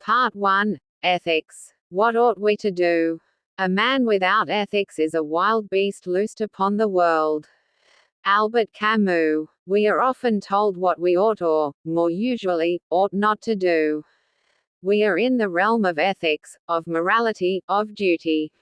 Part 1. Ethics. What ought we to do? A man without ethics is a wild beast loosed upon the world. Albert Camus. We are often told what we ought or, more usually, ought not to do. We are in the realm of ethics, of morality, of duty.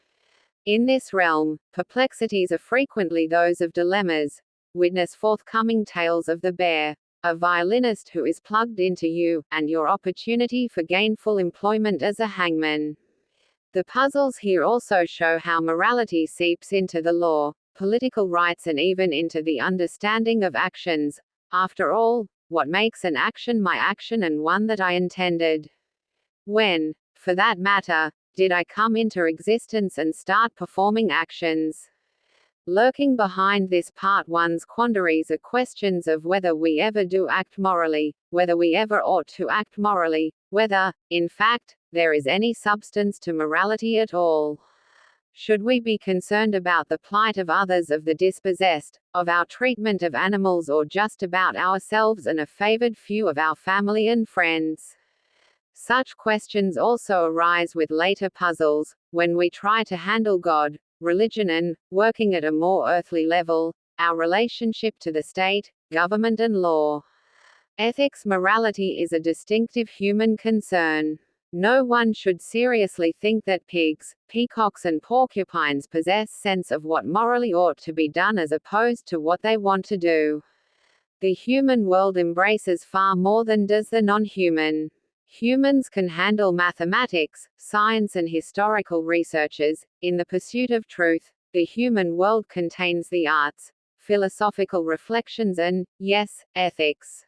In this realm, perplexities are frequently those of dilemmas. Witness forthcoming tales of the bear, a violinist who is plugged into you, and your opportunity for gainful employment as a hangman. The puzzles here also show how morality seeps into the law, political rights, and even into the understanding of actions. After all, what makes an action my action and one that I intended? When, for that matter, did I come into existence and start performing actions? Lurking behind this part one's quandaries are questions of whether we ever do act morally, whether we ever ought to act morally, whether, in fact, there is any substance to morality at all. Should we be concerned about the plight of others, of the dispossessed, of our treatment of animals, or just about ourselves and a favored few of our family and friends? Such questions also arise with later puzzles, when we try to handle God, religion, and, working at a more earthly level, our relationship to the state, government, and law. Ethics morality is a distinctive human concern. No one should seriously think that pigs, peacocks, and porcupines possess sense of what morally ought to be done as opposed to what they want to do. The human world embraces far more than does the non-human. Humans can handle mathematics, science, and historical researches. In the pursuit of truth, the human world contains the arts, philosophical reflections, and, yes, ethics.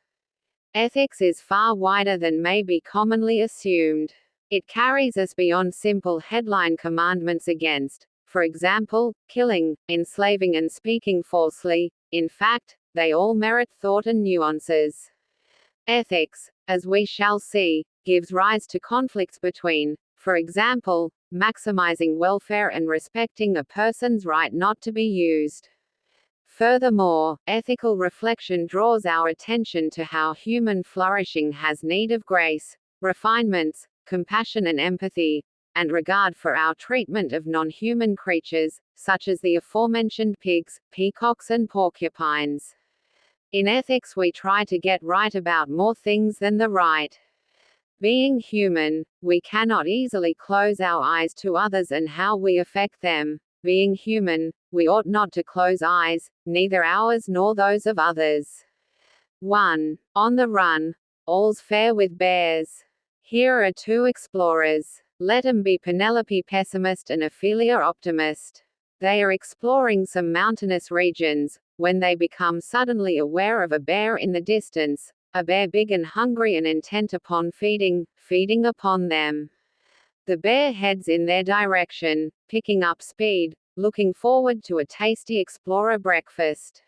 Ethics is far wider than may be commonly assumed. It carries us beyond simple headline commandments against, for example, killing, enslaving, and speaking falsely. In fact, they all merit thought and nuances. Ethics, as we shall see, gives rise to conflicts between, for example, maximizing welfare and respecting a person's right not to be used. Furthermore, ethical reflection draws our attention to how human flourishing has need of grace, refinements, compassion and empathy, and regard for our treatment of non-human creatures, such as the aforementioned pigs, peacocks, and porcupines. In ethics we try to get right about more things than the right. Being human, we cannot easily close our eyes to others and how we affect them. Being human, we ought not to close eyes, neither ours nor those of others. 1. On the run. All's fair with bears. Here are two explorers. Let 'em be Penelope pessimist and Ophelia optimist. They are exploring some mountainous regions, when they become suddenly aware of a bear in the distance, a bear big and hungry and intent upon feeding upon them. The bear heads in their direction, picking up speed, looking forward to a tasty explorer breakfast.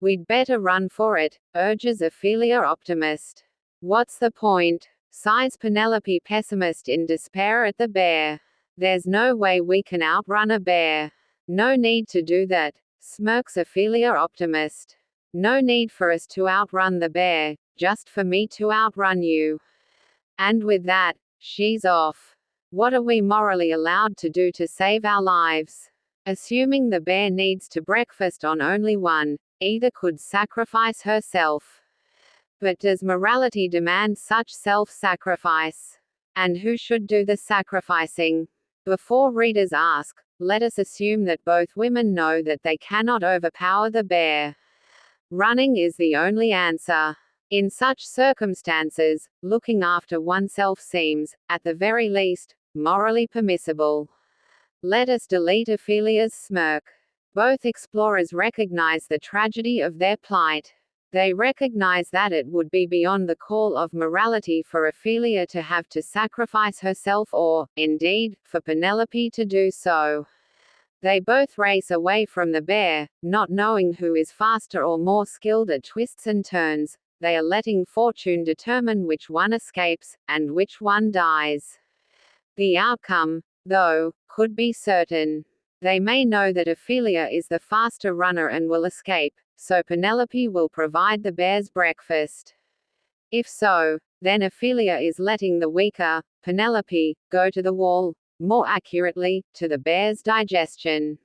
We'd better run for it, urges Ophelia optimist. What's the point? Sighs Penelope pessimist in despair at the bear. There's no way we can outrun a bear. No need to do that, smirks Ophelia optimist. No need for us to outrun the bear, just for me to outrun you. And with that, she's off. What are we morally allowed to do to save our lives? Assuming the bear needs to breakfast on only one, either could sacrifice herself. But does morality demand such self-sacrifice? And who should do the sacrificing? Before readers ask, let us assume that both women know that they cannot overpower the bear. Running is the only answer. In such circumstances, looking after oneself seems, at the very least, morally permissible. Let us delete Ophelia's smirk. Both explorers recognize the tragedy of their plight. They recognize that it would be beyond the call of morality for Ophelia to have to sacrifice herself or, indeed, for Penelope to do so. They both race away from the bear, not knowing who is faster or more skilled at twists and turns. They are letting fortune determine which one escapes, and which one dies. The outcome, though, could be certain. They may know that Ophelia is the faster runner and will escape, so Penelope will provide the bear's breakfast. If so, then Ophelia is letting the weaker, Penelope, go to the wall, more accurately, to the bear's digestion.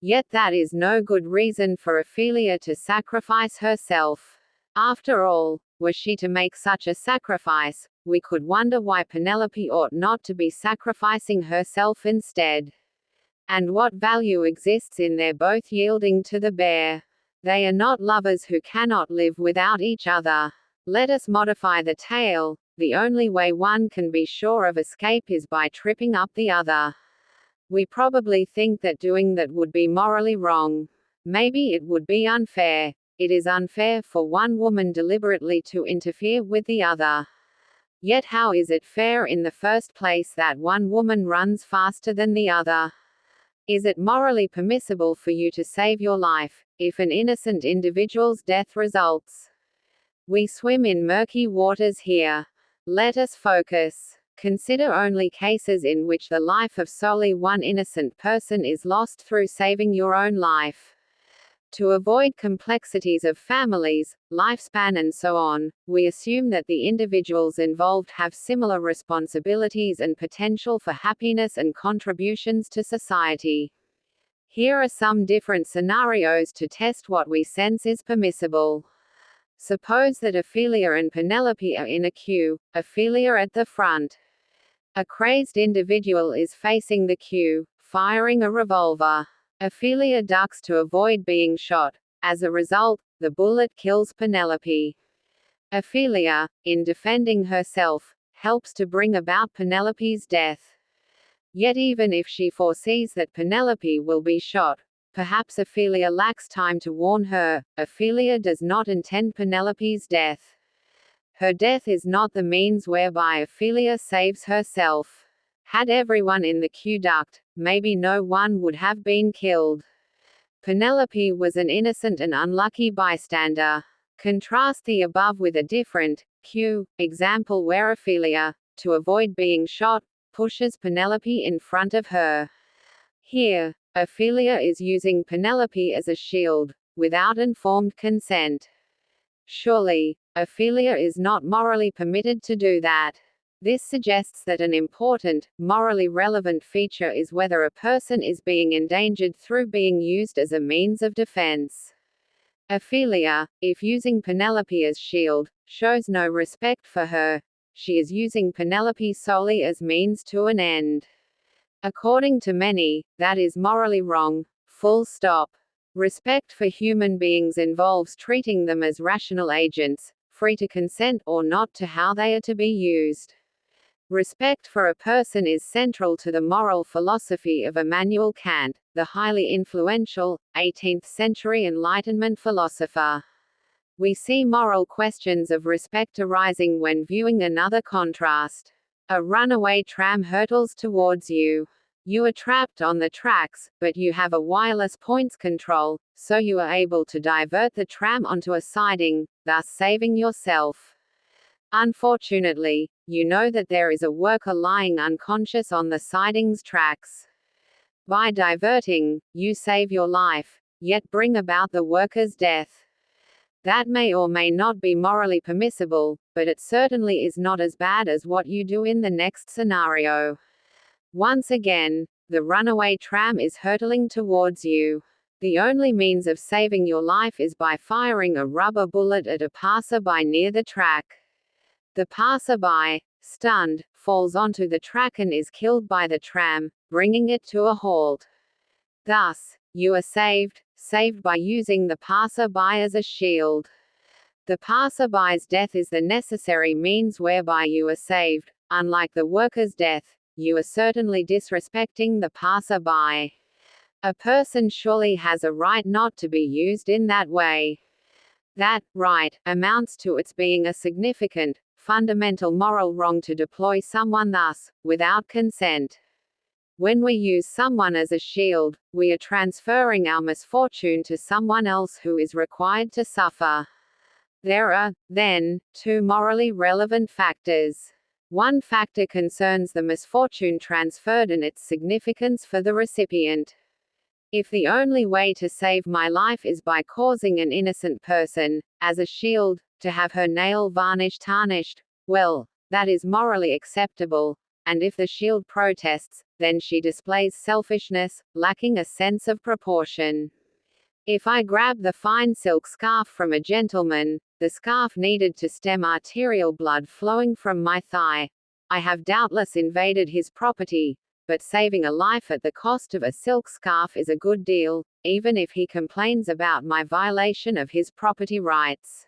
Yet that is no good reason for Ophelia to sacrifice herself. After all, were she to make such a sacrifice, we could wonder why Penelope ought not to be sacrificing herself instead. And what value exists in their both yielding to the bear? They are not lovers who cannot live without each other. Let us modify the tale. The only way one can be sure of escape is by tripping up the other. We probably think that doing that would be morally wrong. Maybe it would be unfair. It is unfair for one woman deliberately to interfere with the other. Yet how is it fair in the first place that one woman runs faster than the other? Is it morally permissible for you to save your life, if an innocent individual's death results? We swim in murky waters here. Let us focus. Consider only cases in which the life of solely one innocent person is lost through saving your own life. To avoid complexities of families, lifespan and so on, we assume that the individuals involved have similar responsibilities and potential for happiness and contributions to society. Here are some different scenarios to test what we sense is permissible. Suppose that Ophelia and Penelope are in a queue, Ophelia at the front. A crazed individual is facing the queue, firing a revolver. Ophelia ducks to avoid being shot. As a result, the bullet kills Penelope. Ophelia, in defending herself, helps to bring about Penelope's death. Yet even if she foresees that Penelope will be shot, perhaps Ophelia lacks time to warn her. Ophelia does not intend Penelope's death. Her death is not the means whereby Ophelia saves herself. Had everyone in the queue ducked, maybe no one would have been killed. Penelope was an innocent and unlucky bystander. Contrast the above with a different queue example where Ophelia, to avoid being shot, pushes Penelope in front of her. Here, Ophelia is using Penelope as a shield, without informed consent. Surely, Ophelia is not morally permitted to do that. This suggests that an important, morally relevant feature is whether a person is being endangered through being used as a means of defense. Ophelia, if using Penelope as shield, shows no respect for her. She is using Penelope solely as means to an end. According to many, that is morally wrong. Full stop. Respect for human beings involves treating them as rational agents, free to consent or not to how they are to be used. Respect for a person is central to the moral philosophy of Immanuel Kant, the highly influential, 18th-century Enlightenment philosopher. We see moral questions of respect arising when viewing another contrast. A runaway tram hurtles towards you. You are trapped on the tracks, but you have a wireless points control, so you are able to divert the tram onto a siding, thus saving yourself. Unfortunately, you know that there is a worker lying unconscious on the siding's tracks. By diverting, you save your life, yet bring about the worker's death. That may or may not be morally permissible, but it certainly is not as bad as what you do in the next scenario. Once again, the runaway tram is hurtling towards you. The only means of saving your life is by firing a rubber bullet at a passerby near the track. The passerby, stunned, falls onto the track and is killed by the tram, bringing it to a halt. Thus, you are saved by using the passerby as a shield. The passerby's death is the necessary means whereby you are saved. Unlike the worker's death, you are certainly disrespecting the passerby. A person surely has a right not to be used in that way. That right amounts to its being a significant, fundamental moral wrong to deploy someone thus, without consent. When we use someone as a shield, we are transferring our misfortune to someone else who is required to suffer. There are, then, two morally relevant factors. One factor concerns the misfortune transferred and its significance for the recipient. If the only way to save my life is by causing an innocent person, as a shield, to have her nail varnish tarnished, well, that is morally acceptable, and if the shield protests, then she displays selfishness, lacking a sense of proportion. If I grab the fine silk scarf from a gentleman, the scarf needed to stem arterial blood flowing from my thigh. I have doubtless invaded his property, but saving a life at the cost of a silk scarf is a good deal, even if he complains about my violation of his property rights.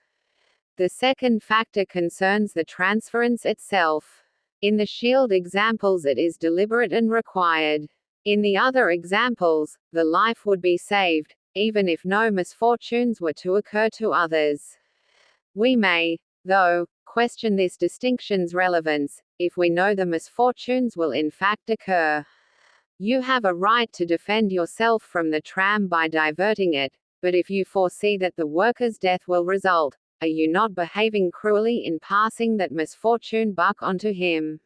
The second factor concerns the transference itself. In the shield examples, it is deliberate and required. In the other examples, the life would be saved, even if no misfortunes were to occur to others. We may, though, question this distinction's relevance, if we know the misfortunes will in fact occur. You have a right to defend yourself from the tram by diverting it, but if you foresee that the worker's death will result, are you not behaving cruelly in passing that misfortune buck onto him?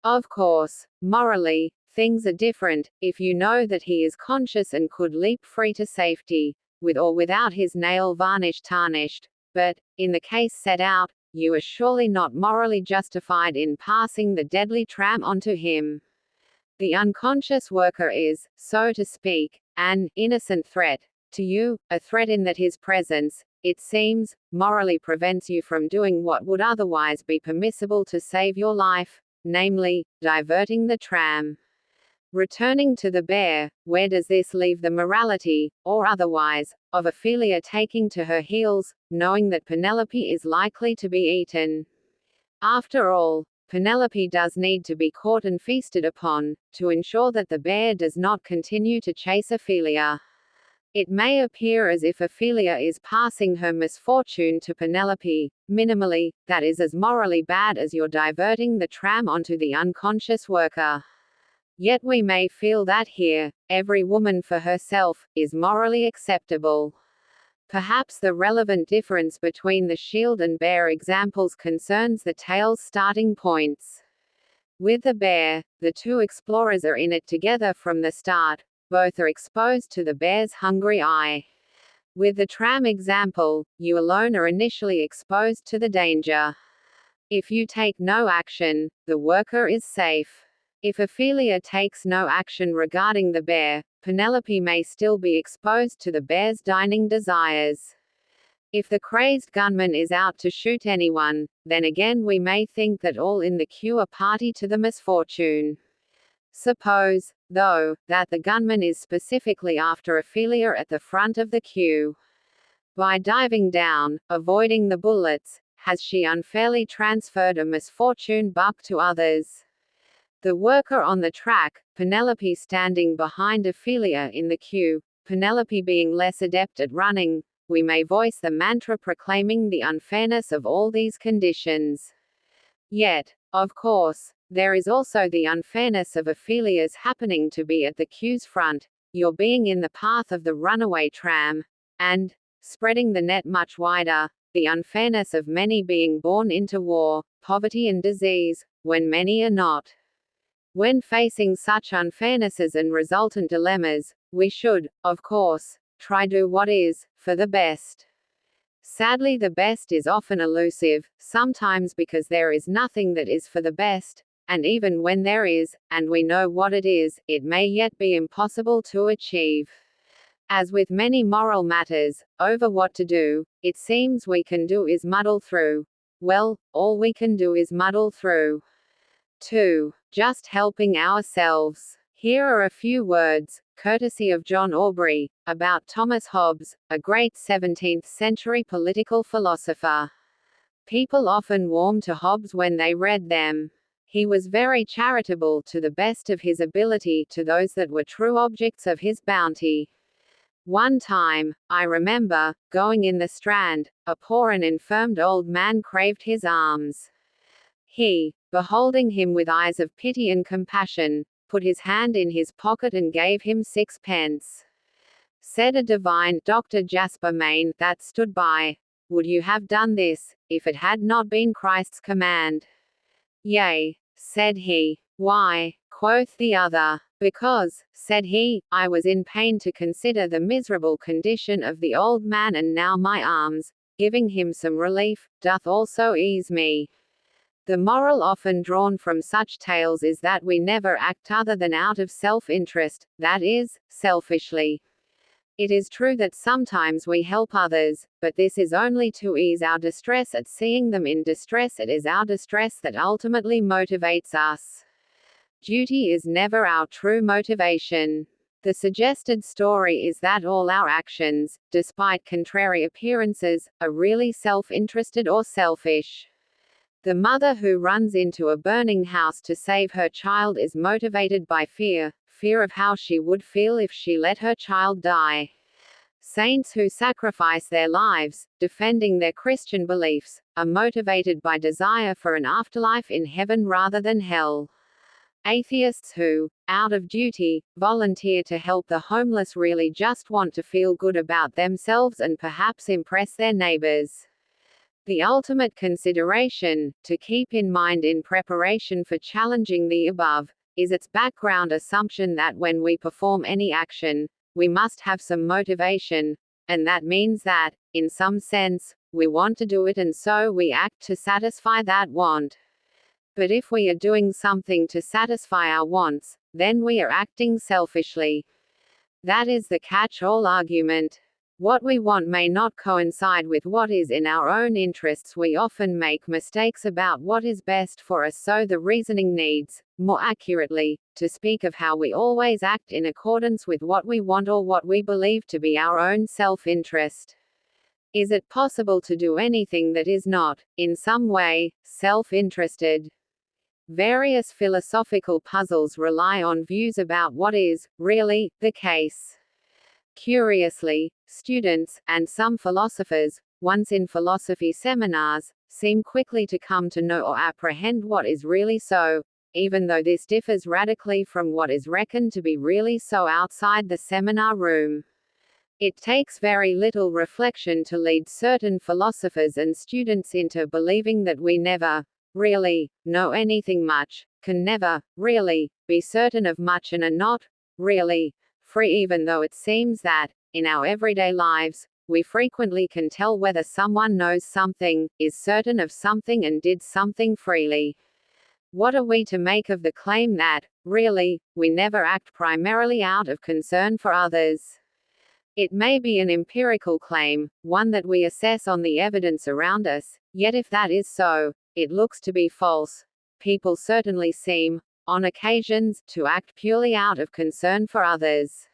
Of course, morally, things are different, if you know that he is conscious and could leap free to safety, with or without his nail varnish tarnished, but, in the case set out, you are surely not morally justified in passing the deadly tram onto him. The unconscious worker is, so to speak, an innocent threat to you, a threat in that his presence, it seems, morally prevents you from doing what would otherwise be permissible to save your life, namely, diverting the tram. Returning to the bear, where does this leave the morality, or otherwise, of Ophelia taking to her heels, knowing that Penelope is likely to be eaten? After all, Penelope does need to be caught and feasted upon, to ensure that the bear does not continue to chase Ophelia. It may appear as if Ophelia is passing her misfortune to Penelope, minimally, that is as morally bad as you're diverting the tram onto the unconscious worker. Yet we may feel that here, every woman for herself, is morally acceptable. Perhaps the relevant difference between the shield and bear examples concerns the tale's starting points. With the bear, the two explorers are in it together from the start, both are exposed to the bear's hungry eye. With the tram example, you alone are initially exposed to the danger. If you take no action, the worker is safe. If Ophelia takes no action regarding the bear, Penelope may still be exposed to the bear's dining desires. If the crazed gunman is out to shoot anyone, then again we may think that all in the queue are party to the misfortune. Suppose, though, that the gunman is specifically after Ophelia at the front of the queue. By diving down, avoiding the bullets, has she unfairly transferred a misfortune buck to others? The worker on the track, Penelope standing behind Ophelia in the queue, Penelope being less adept at running, we may voice the mantra proclaiming the unfairness of all these conditions. Yet, of course, there is also the unfairness of Ophelia's happening to be at the queue's front, your being in the path of the runaway tram, and, spreading the net much wider, the unfairness of many being born into war, poverty and disease, when many are not. When facing such unfairnesses and resultant dilemmas, we should, of course, try do what is, for the best. Sadly, the best is often elusive, sometimes because there is nothing that is for the best, and even when there is, and we know what it is, it may yet be impossible to achieve. As with many moral matters, over what to do, it seems we can do is muddle through. Well, all we can do is muddle through. 2. Just helping ourselves. Here are a few words, courtesy of John Aubrey, about Thomas Hobbes, a great 17th-century political philosopher. People often warmed to Hobbes when they read them. He was very charitable to the best of his ability to those that were true objects of his bounty. One time, I remember, going in the Strand, a poor and infirmed old man craved his alms. He, beholding him with eyes of pity and compassion, put his hand in his pocket and gave him 6 pence. Said a divine, Dr. Jasper Maine, that stood by, "Would you have done this, if it had not been Christ's command?" "Yea," said he. "Why?" quoth the other. "Because," said he, "I was in pain to consider the miserable condition of the old man, and now my alms, giving him some relief, doth also ease me." The moral often drawn from such tales is that we never act other than out of self-interest, that is, selfishly. It is true that sometimes we help others, but this is only to ease our distress at seeing them in distress. It is our distress that ultimately motivates us. Duty is never our true motivation. The suggested story is that all our actions, despite contrary appearances, are really self-interested or selfish. The mother who runs into a burning house to save her child is motivated by fear of how she would feel if she let her child die. Saints who sacrifice their lives, defending their Christian beliefs, are motivated by desire for an afterlife in heaven rather than hell. Atheists who, out of duty, volunteer to help the homeless really just want to feel good about themselves and perhaps impress their neighbors. The ultimate consideration, to keep in mind in preparation for challenging the above, is its background assumption that when we perform any action, we must have some motivation, and that means that, in some sense, we want to do it and so we act to satisfy that want. But if we are doing something to satisfy our wants, then we are acting selfishly. That is the catch-all argument. What we want may not coincide with what is in our own interests. We often make mistakes about what is best for us, so the reasoning needs, more accurately, to speak of how we always act in accordance with what we want or what we believe to be our own self-interest. Is it possible to do anything that is not, in some way, self-interested? Various philosophical puzzles rely on views about what is, really, the case. Curiously, students, and some philosophers, once in philosophy seminars, seem quickly to come to know or apprehend what is really so, even though this differs radically from what is reckoned to be really so outside the seminar room. It takes very little reflection to lead certain philosophers and students into believing that we never, really, know anything much, can never, really, be certain of much and are not, really, free, even though it seems that, in our everyday lives, we frequently can tell whether someone knows something, is certain of something and did something freely. What are we to make of the claim that, really, we never act primarily out of concern for others? It may be an empirical claim, one that we assess on the evidence around us, yet if that is so, it looks to be false. People certainly seem, on occasions, to act purely out of concern for others.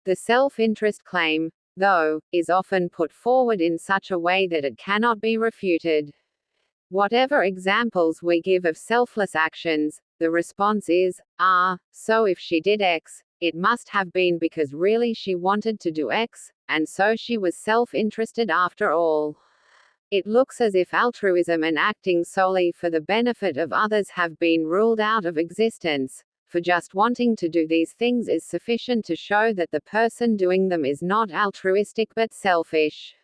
The self-interest claim, though, is often put forward in such a way that it cannot be refuted. Whatever examples we give of selfless actions, the response is, so if she did X, it must have been because really she wanted to do X, and so she was self-interested after all. It looks as if altruism and acting solely for the benefit of others have been ruled out of existence, for just wanting to do these things is sufficient to show that the person doing them is not altruistic but selfish.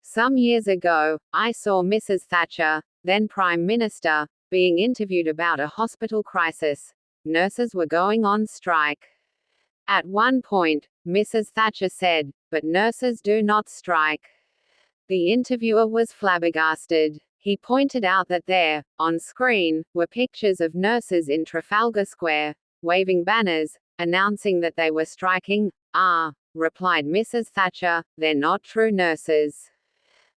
Some years ago, I saw Mrs. Thatcher, then Prime Minister, being interviewed about a hospital crisis. Nurses were going on strike. At one point, Mrs. Thatcher said, "But nurses do not strike." The interviewer was flabbergasted. He pointed out that there, on screen, were pictures of nurses in Trafalgar Square, waving banners, announcing that they were striking. Replied Mrs. Thatcher, "They're not true nurses."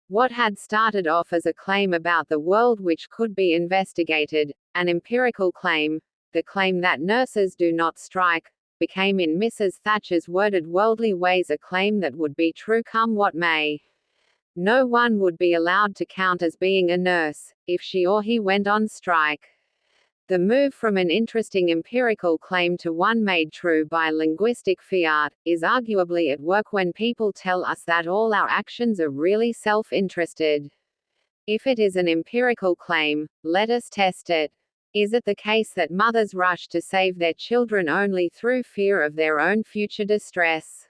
What had started off as a claim about the world which could be investigated, an empirical claim, the claim that nurses do not strike, became in Mrs. Thatcher's worded worldly ways a claim that would be true come what may. No one would be allowed to count as being a nurse, if she or he went on strike. The move from an interesting empirical claim to one made true by linguistic fiat, is arguably at work when people tell us that all our actions are really self-interested. If it is an empirical claim, let us test it. Is it the case that mothers rush to save their children only through fear of their own future distress?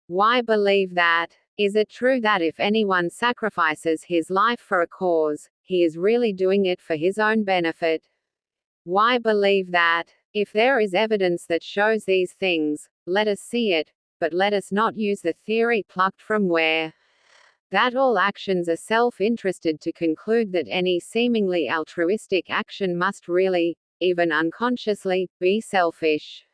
Why believe that? Is it true that if anyone sacrifices his life for a cause, he is really doing it for his own benefit? Why believe that? If there is evidence that shows these things, let us see it, but let us not use the theory plucked from where. That all actions are self-interested to conclude that any seemingly altruistic action must really, even unconsciously, be selfish.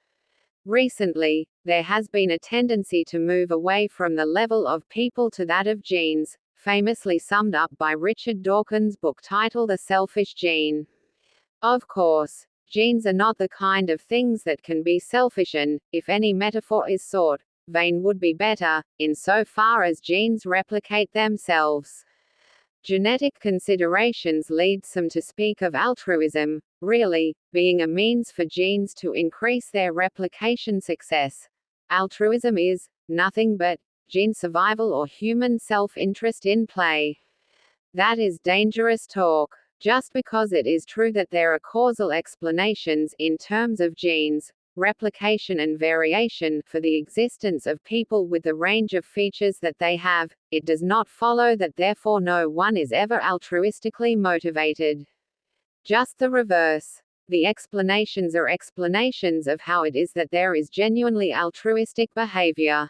Recently, there has been a tendency to move away from the level of people to that of genes, famously summed up by Richard Dawkins' book titled The Selfish Gene. Of course, genes are not the kind of things that can be selfish, and, if any metaphor is sought, vain would be better, insofar as genes replicate themselves. Genetic considerations lead some to speak of altruism, really, being a means for genes to increase their replication success. Altruism is nothing but gene survival or human self-interest in play. That is dangerous talk. Just because it is true that there are causal explanations, in terms of genes, replication and variation, for the existence of people with the range of features that they have, it does not follow that therefore no one is ever altruistically motivated. Just the reverse. The explanations are explanations of how it is that there is genuinely altruistic behavior.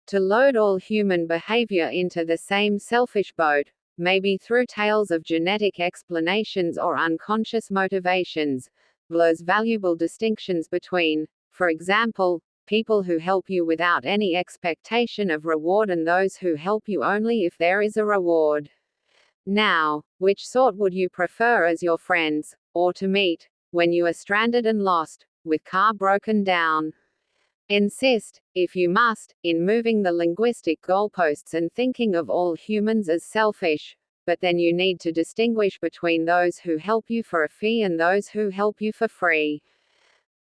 To load all human behavior into the same selfish boat, maybe through tales of genetic explanations or unconscious motivations, blurs valuable distinctions between, for example, people who help you without any expectation of reward and those who help you only if there is a reward. Now, which sort would you prefer as your friends, or to meet, when you are stranded and lost, with car broken down? Insist, if you must, in moving the linguistic goalposts and thinking of all humans as selfish, but then you need to distinguish between those who help you for a fee and those who help you for free.